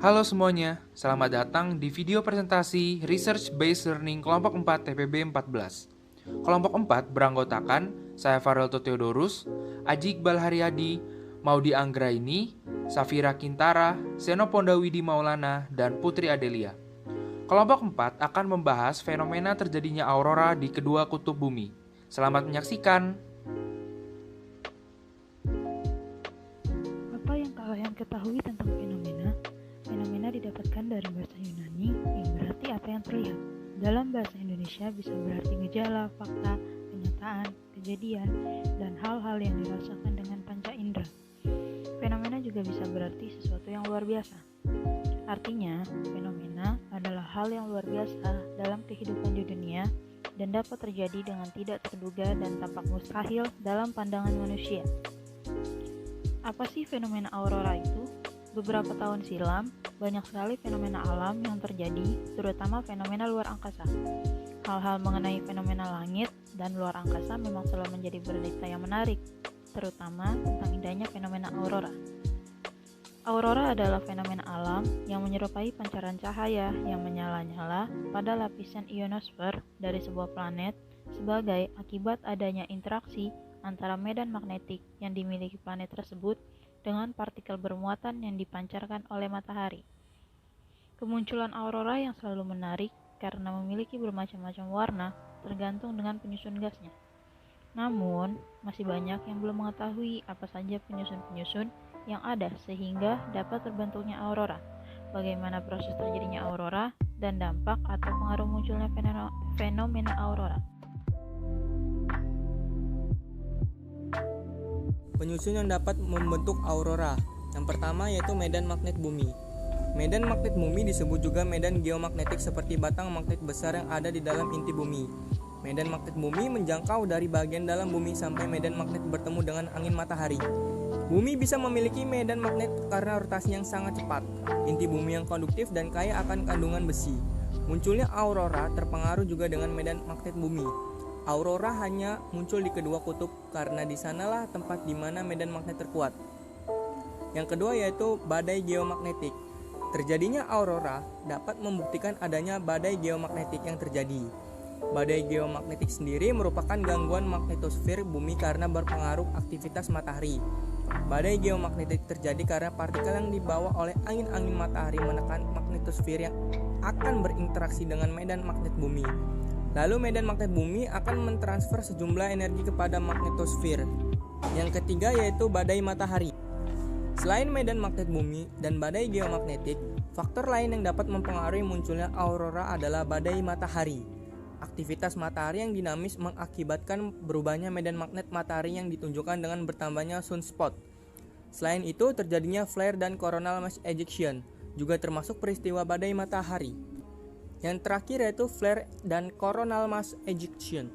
Halo semuanya, selamat datang di video presentasi Research Based Learning Kelompok 4 TPB 14. Kelompok 4 beranggotakan saya Farelto Theodorus, Aji Iqbal Haryadi, Maudi Anggraini, Safira Kintara, Seno Pondawidi Maulana, dan Putri Adelia. Kelompok 4 akan membahas fenomena terjadinya aurora di kedua kutub bumi. Selamat menyaksikan. Apa yang kalian ketahui tentang fenomena? Fenomena didapatkan dari bahasa Yunani yang berarti apa yang terlihat. Dalam bahasa Indonesia bisa berarti gejala, fakta, kenyataan, kejadian, dan hal-hal yang dirasakan dengan panca indera. Fenomena juga bisa berarti sesuatu yang luar biasa. Artinya, fenomena adalah hal yang luar biasa dalam kehidupan di dunia dan dapat terjadi dengan tidak terduga dan tampak mustahil dalam pandangan manusia. Apa sih fenomena aurora itu? Beberapa tahun silam, banyak sekali fenomena alam yang terjadi, terutama fenomena luar angkasa. Hal-hal mengenai fenomena langit dan luar angkasa memang selalu menjadi berita yang menarik, terutama tentang indahnya fenomena aurora. Aurora adalah fenomena alam yang menyerupai pancaran cahaya yang menyala-nyala pada lapisan ionosfer dari sebuah planet sebagai akibat adanya interaksi antara medan magnetik yang dimiliki planet tersebut dengan partikel bermuatan yang dipancarkan oleh matahari. Kemunculan aurora yang selalu menarik karena memiliki bermacam-macam warna tergantung dengan penyusun gasnya. Namun, masih banyak yang belum mengetahui apa saja penyusun-penyusun yang ada sehingga dapat terbentuknya aurora, bagaimana proses terjadinya aurora, dan dampak atau pengaruh munculnya fenomena aurora. Penyusun yang dapat membentuk aurora. Yang pertama yaitu medan magnet bumi. Medan magnet bumi disebut juga medan geomagnetik seperti batang magnet besar yang ada di dalam inti bumi. Medan magnet bumi menjangkau dari bagian dalam bumi sampai medan magnet bertemu dengan angin matahari. Bumi bisa memiliki medan magnet karena rotasi yang sangat cepat. Inti bumi yang konduktif dan kaya akan kandungan besi. Munculnya aurora terpengaruh juga dengan medan magnet bumi. Aurora hanya muncul di kedua kutub karena di sanalah tempat di mana medan magnet terkuat. Yang kedua yaitu badai geomagnetik. Terjadinya aurora dapat membuktikan adanya badai geomagnetik yang terjadi. Badai geomagnetik sendiri merupakan gangguan magnetosfer bumi karena berpengaruh aktivitas matahari. Badai geomagnetik terjadi karena partikel yang dibawa oleh angin-angin matahari menekan magnetosfer yang akan berinteraksi dengan medan magnet bumi. Lalu medan magnet bumi akan mentransfer sejumlah energi kepada magnetosfer. Yang ketiga yaitu badai matahari. Selain medan magnet bumi dan badai geomagnetik, faktor lain yang dapat mempengaruhi munculnya aurora adalah badai matahari. Aktivitas matahari yang dinamis mengakibatkan berubahnya medan magnet matahari yang ditunjukkan dengan bertambahnya sunspot. Selain itu, terjadinya flare dan coronal mass ejection, juga termasuk peristiwa badai matahari. Yang terakhir yaitu flare dan coronal mass ejection.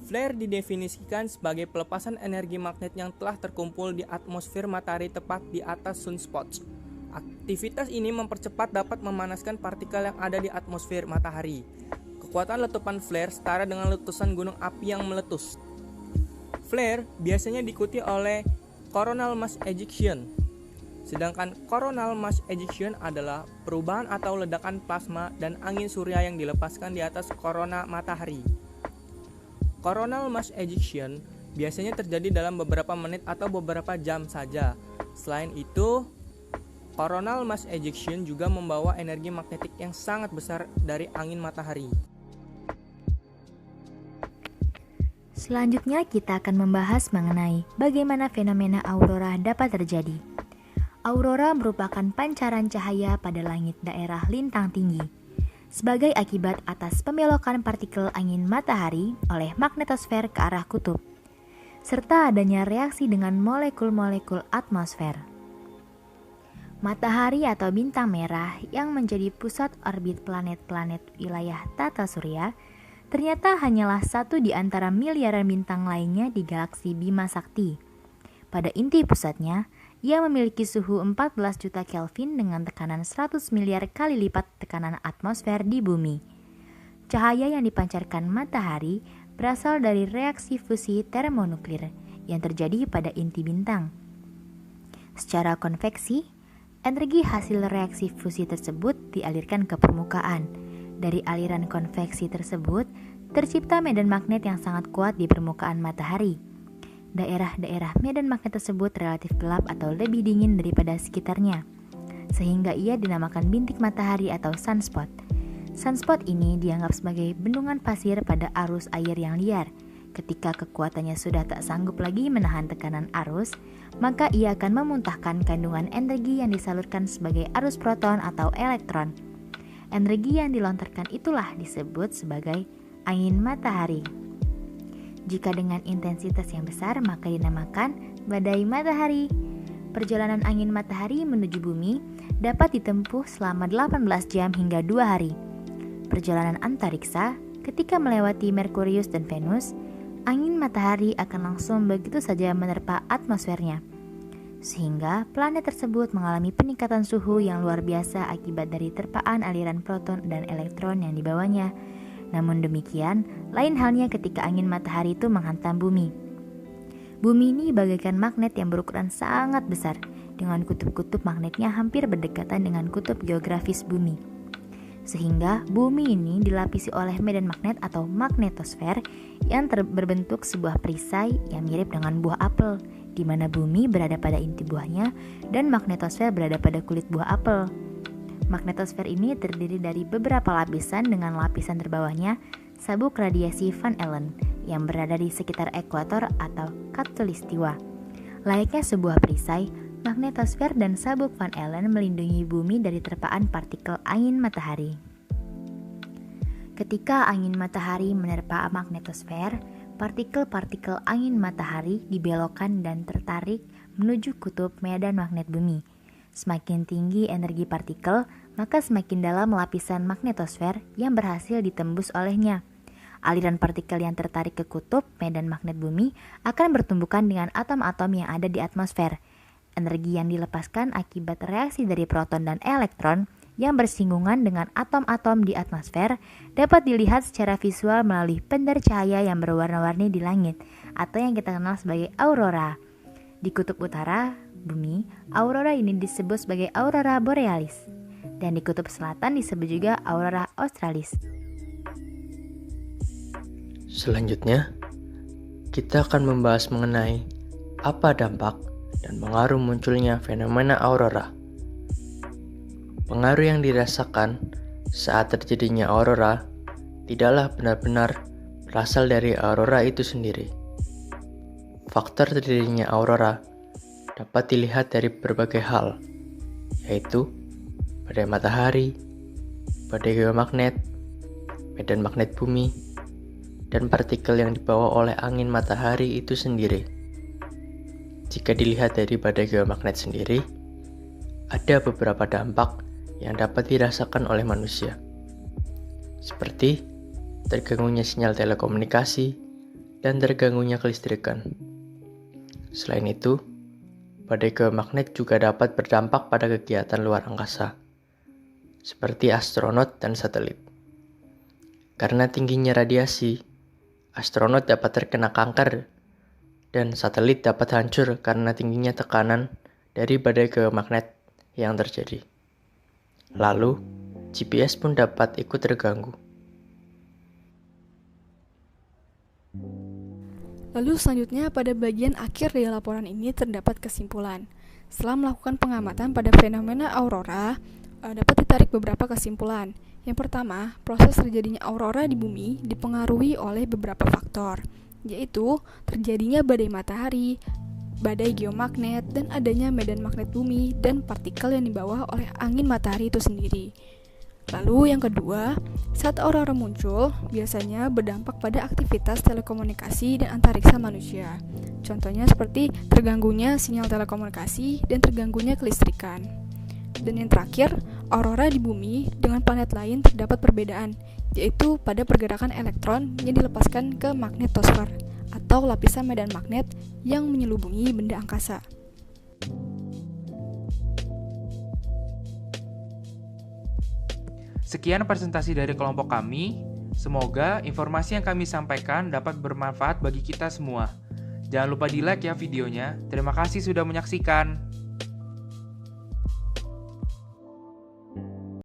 Flare didefinisikan sebagai pelepasan energi magnet yang telah terkumpul di atmosfer matahari tepat di atas sunspots. Aktivitas ini mempercepat dapat memanaskan partikel yang ada di atmosfer matahari. Kekuatan letupan flare setara dengan letusan gunung api yang meletus. Flare biasanya diikuti oleh coronal mass ejection. Sedangkan coronal mass ejection adalah perubahan atau ledakan plasma dan angin surya yang dilepaskan di atas korona matahari. Coronal mass ejection biasanya terjadi dalam beberapa menit atau beberapa jam saja. Selain itu, coronal mass ejection juga membawa energi magnetik yang sangat besar dari angin matahari. Selanjutnya kita akan membahas mengenai bagaimana fenomena aurora dapat terjadi. Aurora merupakan pancaran cahaya pada langit daerah lintang tinggi sebagai akibat atas pembelokan partikel angin matahari oleh magnetosfer ke arah kutub, serta adanya reaksi dengan molekul-molekul atmosfer. Matahari atau bintang merah yang menjadi pusat orbit planet-planet wilayah tata surya ternyata hanyalah satu di antara miliaran bintang lainnya di galaksi Bima Sakti. Pada inti pusatnya, ia memiliki suhu 14 juta Kelvin dengan tekanan 100 miliar kali lipat tekanan atmosfer di bumi. Cahaya yang dipancarkan matahari berasal dari reaksi fusi termonuklir yang terjadi pada inti bintang. Secara konveksi, Energi hasil reaksi fusi tersebut dialirkan ke permukaan. Dari aliran konveksi tersebut, tercipta medan magnet yang sangat kuat di permukaan matahari. Daerah-daerah medan magnet tersebut relatif gelap atau lebih dingin daripada sekitarnya, sehingga ia dinamakan bintik matahari atau sunspot. Sunspot ini dianggap sebagai bendungan pasir pada arus air yang liar. Ketika kekuatannya sudah tak sanggup lagi menahan tekanan arus, maka ia akan memuntahkan kandungan energi yang disalurkan sebagai arus proton atau elektron. Energi yang dilontarkan itulah disebut sebagai angin matahari. Jika dengan intensitas yang besar, maka dinamakan badai matahari. Perjalanan angin matahari menuju bumi dapat ditempuh selama 18 jam hingga 2 hari. Perjalanan antariksa, ketika melewati Merkurius dan Venus, angin matahari akan langsung begitu saja menerpa atmosfernya, sehingga planet tersebut mengalami peningkatan suhu yang luar biasa akibat dari terpaan aliran proton dan elektron yang dibawanya. Namun demikian, lain halnya ketika angin matahari itu menghantam bumi. Bumi ini bagaikan magnet yang berukuran sangat besar, dengan kutub-kutub magnetnya hampir berdekatan dengan kutub geografis bumi. Sehingga bumi ini dilapisi oleh medan magnet atau magnetosfer yang berbentuk sebuah perisai yang mirip dengan buah apel, di mana bumi berada pada inti buahnya dan magnetosfer berada pada kulit buah apel. Magnetosfer ini terdiri dari beberapa lapisan dengan lapisan terbawahnya sabuk radiasi Van Allen yang berada di sekitar ekuator atau khatulistiwa. Layaknya sebuah perisai, magnetosfer dan sabuk Van Allen melindungi bumi dari terpaan partikel angin matahari. Ketika angin matahari menerpa magnetosfer, partikel-partikel angin matahari dibelokkan dan tertarik menuju kutub medan magnet bumi. Semakin tinggi energi partikel, maka semakin dalam lapisan magnetosfer yang berhasil ditembus olehnya. Aliran partikel yang tertarik ke kutub medan magnet bumi akan bertumbukan dengan atom-atom yang ada di atmosfer. Energi yang dilepaskan akibat reaksi dari proton dan elektron yang bersinggungan dengan atom-atom di atmosfer dapat dilihat secara visual melalui pendar cahaya yang berwarna-warni di langit atau yang kita kenal sebagai aurora. Di kutub utara bumi, aurora ini disebut sebagai aurora borealis, dan di kutub selatan disebut juga aurora australis. Selanjutnya, kita akan membahas mengenai apa dampak dan pengaruh munculnya fenomena aurora. Pengaruh yang dirasakan saat terjadinya aurora tidaklah benar-benar berasal dari aurora itu sendiri. Faktor terjadinya aurora dapat dilihat dari berbagai hal, yaitu badai matahari, badai geomagnet, medan magnet bumi, dan partikel yang dibawa oleh angin matahari itu sendiri. Jika dilihat dari badai geomagnet sendiri, ada beberapa dampak yang dapat dirasakan oleh manusia, seperti terganggunya sinyal telekomunikasi dan terganggunya kelistrikan. Selain itu, badai geomagnet juga dapat berdampak pada kegiatan luar angkasa, seperti astronot dan satelit. Karena tingginya radiasi, astronot dapat terkena kanker dan satelit dapat hancur karena tingginya tekanan dari badai geomagnet yang terjadi. Lalu, GPS pun dapat ikut terganggu. Lalu selanjutnya pada bagian akhir dari laporan ini terdapat kesimpulan. Setelah melakukan pengamatan pada fenomena aurora, dapat ditarik beberapa kesimpulan. Yang pertama, proses terjadinya aurora di bumi dipengaruhi oleh beberapa faktor, yaitu terjadinya badai matahari, badai geomagnet, dan adanya medan magnet bumi dan partikel yang dibawa oleh angin matahari itu sendiri. Lalu yang kedua, saat aurora muncul, biasanya berdampak pada aktivitas telekomunikasi dan antariksa manusia. Contohnya seperti terganggunya sinyal telekomunikasi dan terganggunya kelistrikan. Dan yang terakhir, aurora di bumi dengan planet lain terdapat perbedaan, yaitu pada pergerakan elektron yang dilepaskan ke magnetosfer atau lapisan medan magnet yang menyelubungi benda angkasa. Sekian presentasi dari kelompok kami. Semoga informasi yang kami sampaikan dapat bermanfaat bagi kita semua. Jangan lupa di-like ya videonya. Terima kasih sudah menyaksikan.